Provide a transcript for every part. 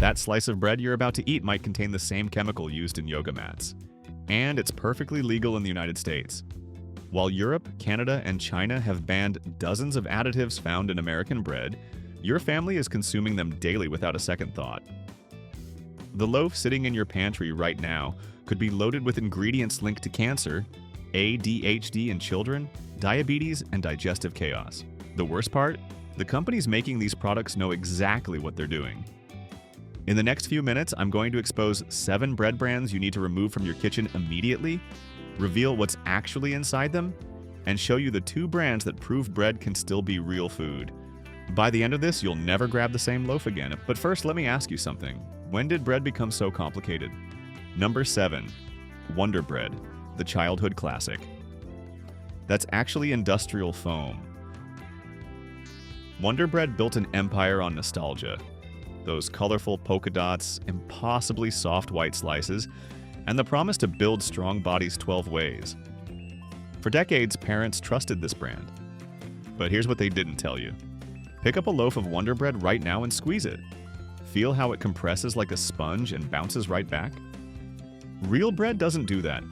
That slice of bread you're about to eat might contain the same chemical used in yoga mats. And it's perfectly legal in the United States. While Europe, Canada, and China have banned dozens of additives found in American bread, your family is consuming them daily without a second thought. The loaf sitting in your pantry right now could be loaded with ingredients linked to cancer, ADHD in children, diabetes, and digestive chaos. The worst part? The companies making these products know exactly what they're doing. In the next few minutes, I'm going to expose 7 bread brands you need to remove from your kitchen immediately, reveal what's actually inside them, and show you the 2 brands that prove bread can still be real food. By the end of this, you'll never grab the same loaf again. But first, let me ask you something. When did bread become so complicated? Number 7. Wonderbread, the childhood classic. That's actually industrial foam. Wonderbread built an empire on nostalgia. Those colorful polka dots, impossibly soft white slices, and the promise to build strong bodies 12 ways. For decades, parents trusted this brand. But here's what they didn't tell you. Pick up a loaf of Wonderbread right now and squeeze it. Feel how it compresses like a sponge and bounces right back? Real bread doesn't do that.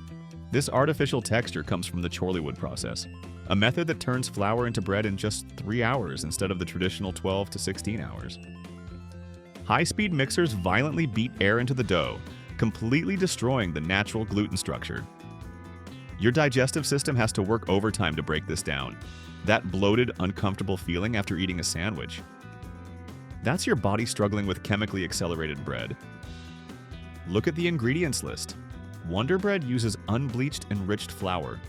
This artificial texture comes from the Chorleywood process, a method that turns flour into bread in just 3 hours instead of the traditional 12 to 16 hours. High-speed mixers violently beat air into the dough, completely destroying the natural gluten structure. Your digestive system has to work overtime to break this down. That bloated, uncomfortable feeling after eating a sandwich. That's your body struggling with chemically accelerated bread. Look at the ingredients list. Wonderbread uses unbleached enriched flour,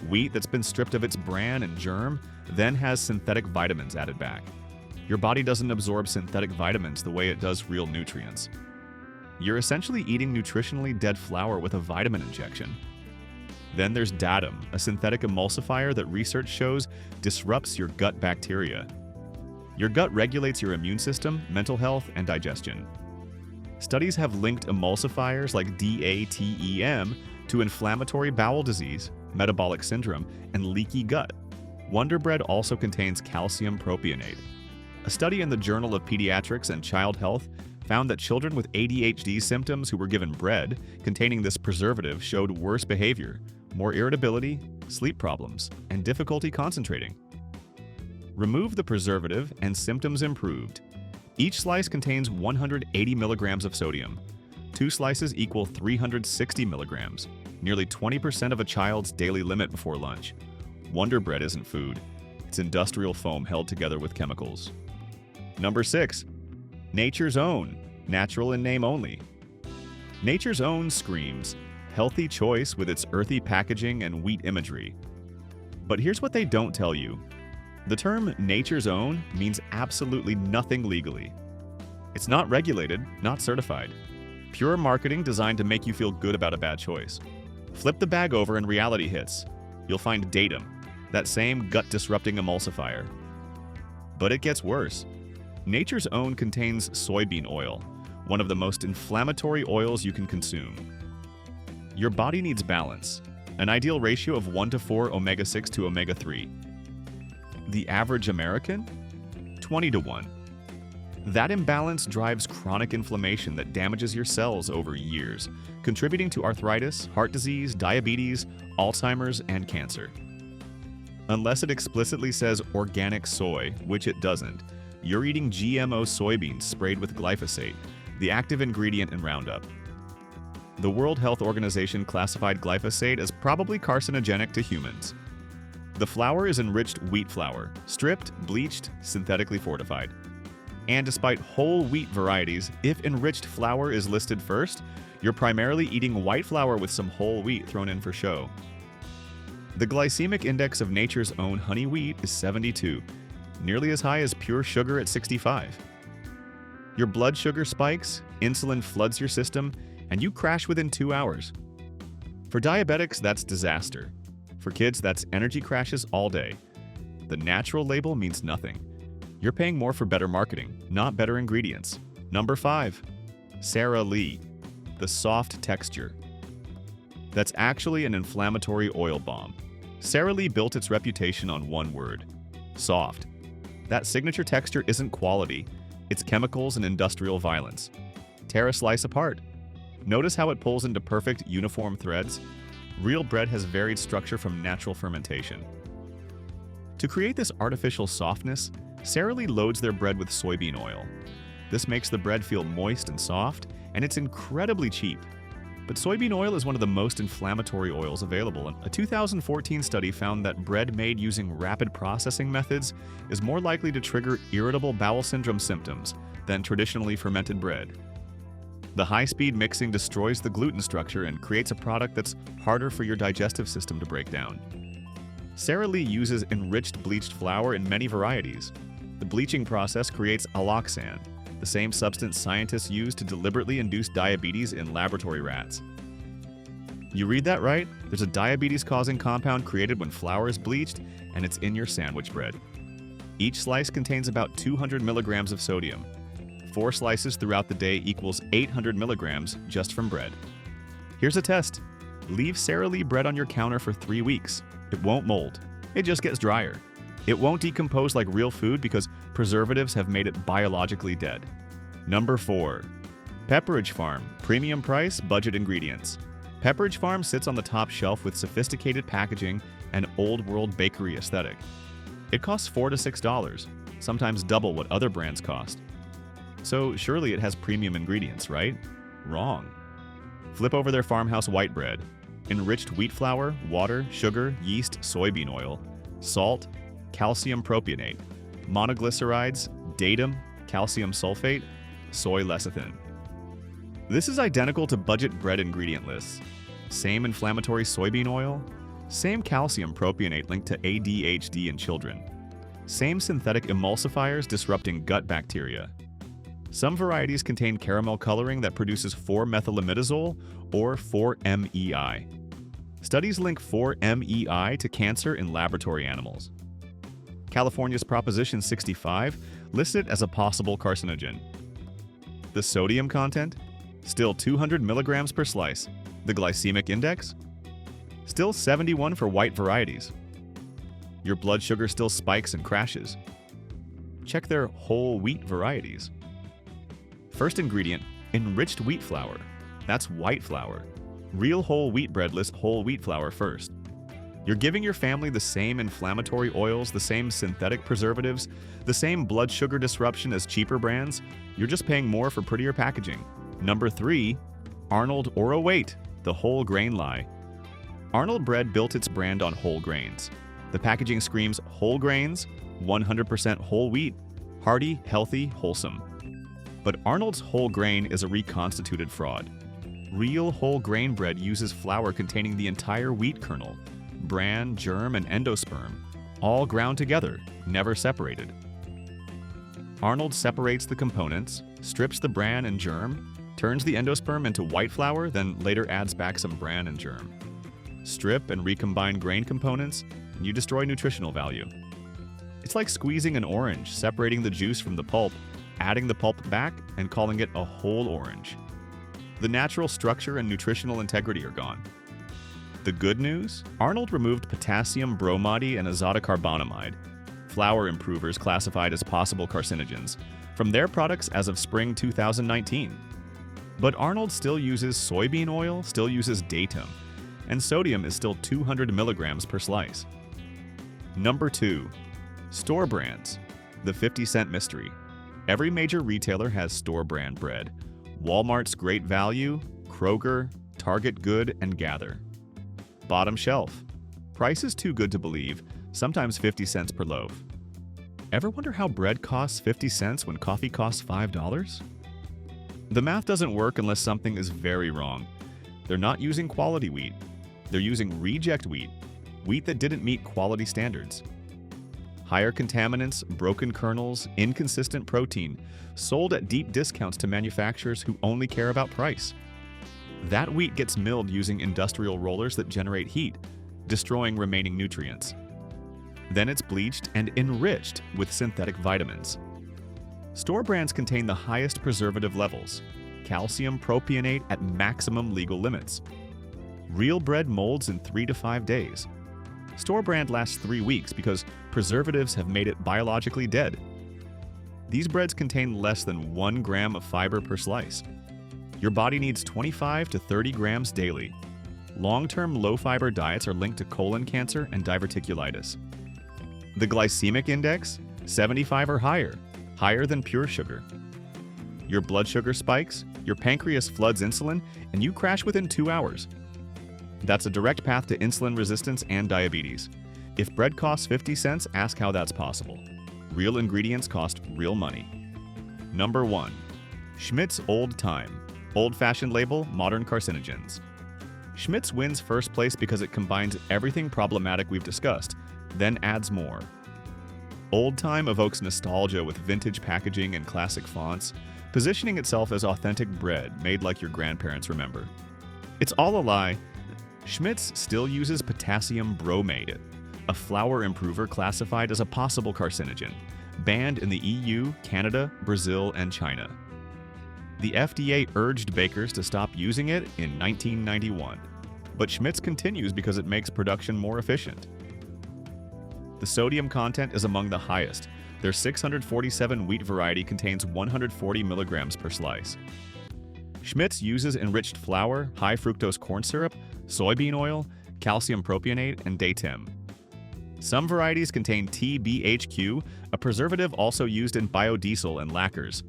wheat that's been stripped of its bran and germ, then has synthetic vitamins added back. Your body doesn't absorb synthetic vitamins the way it does real nutrients. You're essentially eating nutritionally dead flour with a vitamin injection. Then there's datum, a synthetic emulsifier that research shows disrupts your gut bacteria. Your gut regulates your immune system, mental health, and digestion. Studies have linked emulsifiers like DATEM to inflammatory bowel disease, metabolic syndrome, and leaky gut. Wonderbread also contains calcium propionate. A study in the Journal of Pediatrics and Child Health found that children with ADHD symptoms who were given bread containing this preservative showed worse behavior, more irritability, sleep problems, and difficulty concentrating. Remove the preservative and symptoms improved. Each slice contains 180 milligrams of sodium. 2 slices equal 360 milligrams, nearly 20% of a child's daily limit before lunch. Wonderbread isn't food. It's industrial foam held together with chemicals. Number 6. Nature's Own, natural in name only. Nature's Own screams, healthy choice with its earthy packaging and wheat imagery. But here's what they don't tell you. The term Nature's Own means absolutely nothing legally. It's not regulated, not certified. Pure marketing designed to make you feel good about a bad choice. Flip the bag over and reality hits. You'll find datum, that same gut-disrupting emulsifier. But it gets worse. Nature's Own contains soybean oil, one of the most inflammatory oils you can consume. Your body needs balance, an ideal ratio of 1 to 4 omega-6 to omega-3. The average American? 20 to 1. That imbalance drives chronic inflammation that damages your cells over years, contributing to arthritis, heart disease, diabetes, Alzheimer's, and cancer. Unless it explicitly says organic soy, which it doesn't, you're eating GMO soybeans sprayed with glyphosate, the active ingredient in Roundup. The World Health Organization classified glyphosate as probably carcinogenic to humans. The flour is enriched wheat flour, stripped, bleached, synthetically fortified. And despite whole wheat varieties, if enriched flour is listed first, you're primarily eating white flour with some whole wheat thrown in for show. The glycemic index of Nature's Own honey wheat is 72, nearly as high as pure sugar at 65. Your blood sugar spikes, insulin floods your system, and you crash within 2 hours. For diabetics, that's disaster. For kids, that's energy crashes all day. The natural label means nothing. You're paying more for better marketing, not better ingredients. Number 5. Sara Lee, the soft texture. That's actually an inflammatory oil bomb. Sara Lee built its reputation on one word: soft. That signature texture isn't quality, it's chemicals and industrial violence. Tear a slice apart. Notice how it pulls into perfect, uniform threads? Real bread has varied structure from natural fermentation. To create this artificial softness, Sara Lee loads their bread with soybean oil. This makes the bread feel moist and soft, and it's incredibly cheap. But soybean oil is one of the most inflammatory oils available, and a 2014 study found that bread made using rapid processing methods is more likely to trigger irritable bowel syndrome symptoms than traditionally fermented bread. The high-speed mixing destroys the gluten structure and creates a product that's harder for your digestive system to break down. Sara Lee uses enriched bleached flour in many varieties. The bleaching process creates alloxan, the same substance scientists use to deliberately induce diabetes in laboratory rats. You read that right? There's a diabetes-causing compound created when flour is bleached, and it's in your sandwich bread. Each slice contains about 200 milligrams of sodium. 4 slices throughout the day equals 800 milligrams just from bread. Here's a test. Leave Sara Lee bread on your counter for 3 weeks. It won't mold. It just gets drier. It won't decompose like real food because preservatives have made it biologically dead. Number 4. Pepperidge Farm. Premium price, budget ingredients. Pepperidge Farm sits on the top shelf with sophisticated packaging and old-world bakery aesthetic. It costs $4 to $6, sometimes double what other brands cost. So surely it has premium ingredients, right? Wrong. Flip over their farmhouse white bread. Enriched wheat flour, water, sugar, yeast, soybean oil, salt, calcium propionate, monoglycerides, datum, calcium sulfate, soy lecithin. This is identical to budget bread ingredient lists. Same inflammatory soybean oil, same calcium propionate linked to ADHD in children, same synthetic emulsifiers disrupting gut bacteria. Some varieties contain caramel coloring that produces 4-methylimidazole or 4-MEI. Studies link 4-MEI to cancer in laboratory animals. California's Proposition 65 lists it as a possible carcinogen. The sodium content? Still 200 milligrams per slice. The glycemic index? Still 71 for white varieties. Your blood sugar still spikes and crashes. Check their whole wheat varieties. First ingredient, enriched wheat flour. That's white flour. Real whole wheat bread lists whole wheat flour first. You're giving your family the same inflammatory oils, the same synthetic preservatives, the same blood sugar disruption as cheaper brands. You're just paying more for prettier packaging. Number 3, Arnold or Await, the whole grain lie. Arnold Bread built its brand on whole grains. The packaging screams whole grains, 100% whole wheat, hearty, healthy, wholesome. But Arnold's whole grain is a reconstituted fraud. Real whole grain bread uses flour containing the entire wheat kernel, bran, germ, and endosperm, all ground together, never separated. Arnold separates the components, strips the bran and germ, turns the endosperm into white flour, then later adds back some bran and germ. Strip and recombine grain components, and you destroy nutritional value. It's like squeezing an orange, separating the juice from the pulp, adding the pulp back, and calling it a whole orange. The natural structure and nutritional integrity are gone. The good news? Arnold removed potassium bromide and azotocarbonamide, flour improvers classified as possible carcinogens, from their products as of spring 2019. But Arnold still uses soybean oil, still uses datum, and sodium is still 200 milligrams per slice. Number 2. Store brands. The 50-cent mystery. Every major retailer has store brand bread. Walmart's Great Value, Kroger, Target Good, and Gather. Bottom shelf. Price is too good to believe, sometimes 50 cents per loaf. Ever wonder how bread costs 50 cents when coffee costs $5? The math doesn't work unless something is very wrong. They're not using quality wheat. They're using reject wheat, wheat that didn't meet quality standards. Higher contaminants, broken kernels, inconsistent protein, sold at deep discounts to manufacturers who only care about price. That wheat gets milled using industrial rollers that generate heat, destroying remaining nutrients. Then it's bleached and enriched with synthetic vitamins. Store brands contain the highest preservative levels, calcium propionate at maximum legal limits. Real bread molds in 3 to 5 days. Store brand lasts 3 weeks because preservatives have made it biologically dead. These breads contain less than 1 gram of fiber per slice. Your body needs 25 to 30 grams daily. Long-term low-fiber diets are linked to colon cancer and diverticulitis. The glycemic index, 75 or higher, higher than pure sugar. Your blood sugar spikes, your pancreas floods insulin, and you crash within 2 hours. That's a direct path to insulin resistance and diabetes. If bread costs 50 cents, ask how that's possible. Real ingredients cost real money. Number 1. Schmidt's Old Time. Old-fashioned label, modern carcinogens. Schmidt's wins first place because it combines everything problematic we've discussed, then adds more. Old Time evokes nostalgia with vintage packaging and classic fonts, positioning itself as authentic bread made like your grandparents remember. It's all a lie. Schmidt's still uses potassium bromate, a flour improver classified as a possible carcinogen, banned in the EU, Canada, Brazil, and China. The FDA urged bakers to stop using it in 1991, but Schmidt's continues because it makes production more efficient. The sodium content is among the highest. Their 647 wheat variety contains 140 milligrams per slice. Schmidt's uses enriched flour, high fructose corn syrup, soybean oil, calcium propionate, and datem. Some varieties contain TBHQ, a preservative also used in biodiesel and lacquers.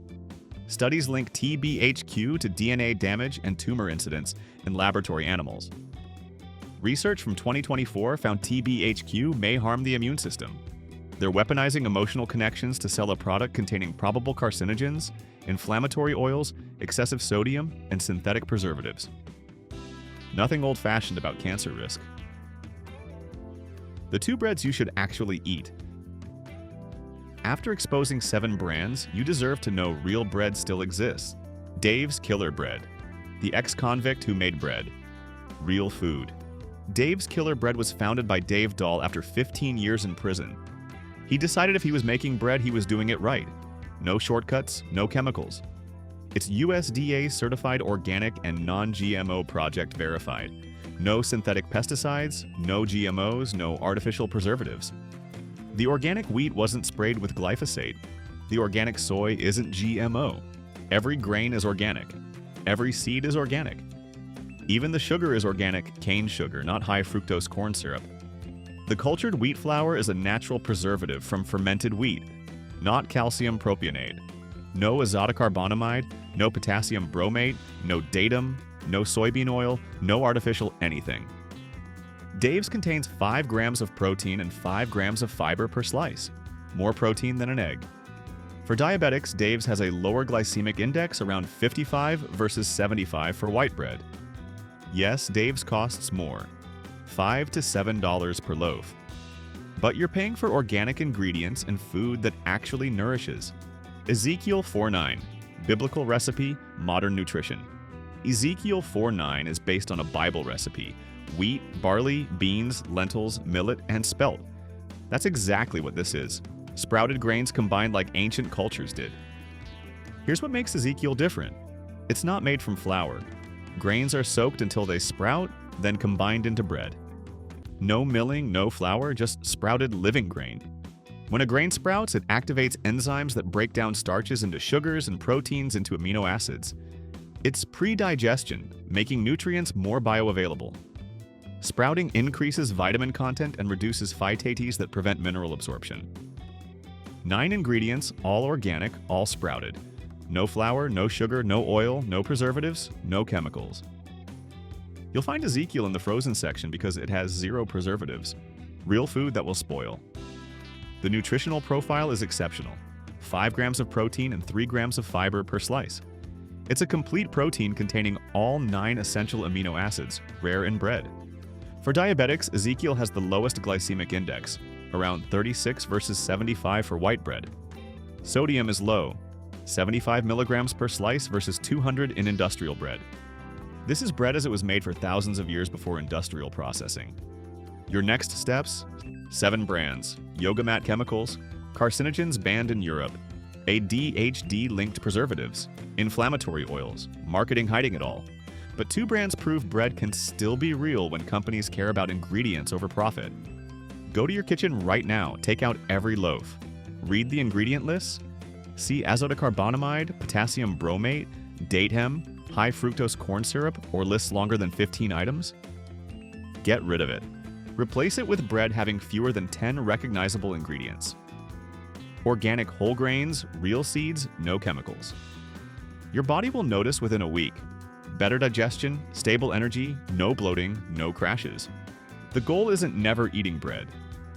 Studies link TBHQ to DNA damage and tumor incidence in laboratory animals. Research from 2024 found TBHQ may harm the immune system. They're weaponizing emotional connections to sell a product containing probable carcinogens, inflammatory oils, excessive sodium, and synthetic preservatives. Nothing old-fashioned about cancer risk. The 2 breads you should actually eat. After exposing 7 brands, you deserve to know real bread still exists. Dave's Killer Bread. The ex-convict who made bread. Real food. Dave's Killer Bread was founded by Dave Dahl after 15 years in prison. He decided if he was making bread, he was doing it right. No shortcuts, no chemicals. It's USDA certified organic and non-GMO project verified. No synthetic pesticides, no GMOs, no artificial preservatives. The organic wheat wasn't sprayed with glyphosate. The organic soy isn't GMO. Every grain is organic. Every seed is organic. Even the sugar is organic cane sugar, not high fructose corn syrup. The cultured wheat flour is a natural preservative from fermented wheat, not calcium propionate. No azotocarbonamide, no potassium bromate, no datem, no soybean oil, no artificial anything. Dave's contains 5 grams of protein and 5 grams of fiber per slice, more protein than an egg. For diabetics, Dave's has a lower glycemic index, around 55 versus 75 for white bread. Yes, Dave's costs more, $5 to $7 per loaf. But you're paying for organic ingredients and food that actually nourishes. Ezekiel 4:9, biblical recipe, modern nutrition. Ezekiel 4:9 is based on a Bible recipe: wheat, barley, beans, lentils, millet, and spelt. That's exactly what this is. Sprouted grains combined like ancient cultures did. Here's what makes Ezekiel different. It's not made from flour. Grains are soaked until they sprout, then combined into bread. No milling, no flour, just sprouted living grain. When a grain sprouts, it activates enzymes that break down starches into sugars and proteins into amino acids. It's pre-digestion, making nutrients more bioavailable. Sprouting increases vitamin content and reduces phytates that prevent mineral absorption. 9 ingredients, all organic, all sprouted. No flour, no sugar, no oil, no preservatives, no chemicals. You'll find Ezekiel in the frozen section because it has 0 preservatives. Real food that will spoil. The nutritional profile is exceptional. 5 grams of protein and 3 grams of fiber per slice. It's a complete protein containing all 9 essential amino acids, rare in bread. For diabetics, Ezekiel has the lowest glycemic index, around 36 versus 75 for white bread. Sodium is low, 75 milligrams per slice versus 200 in industrial bread. This is bread as it was made for thousands of years before industrial processing. Your next steps: 7 brands, yoga mat chemicals, carcinogens banned in Europe, ADHD-linked preservatives, inflammatory oils, marketing hiding it all. But 2 brands prove bread can still be real when companies care about ingredients over profit. Go to your kitchen right now, take out every loaf. Read the ingredient lists. See azotocarbonamide, potassium bromate, datem, high fructose corn syrup or lists longer than 15 items? Get rid of it. Replace it with bread having fewer than 10 recognizable ingredients. Organic whole grains, real seeds, no chemicals. Your body will notice within a week. Better digestion, stable energy, no bloating, no crashes. The goal isn't never eating bread.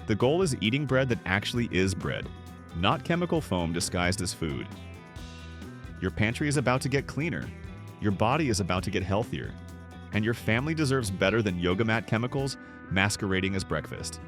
The goal is eating bread that actually is bread, not chemical foam disguised as food. Your pantry is about to get cleaner. Your body is about to get healthier. And your family deserves better than yoga mat chemicals masquerading as breakfast.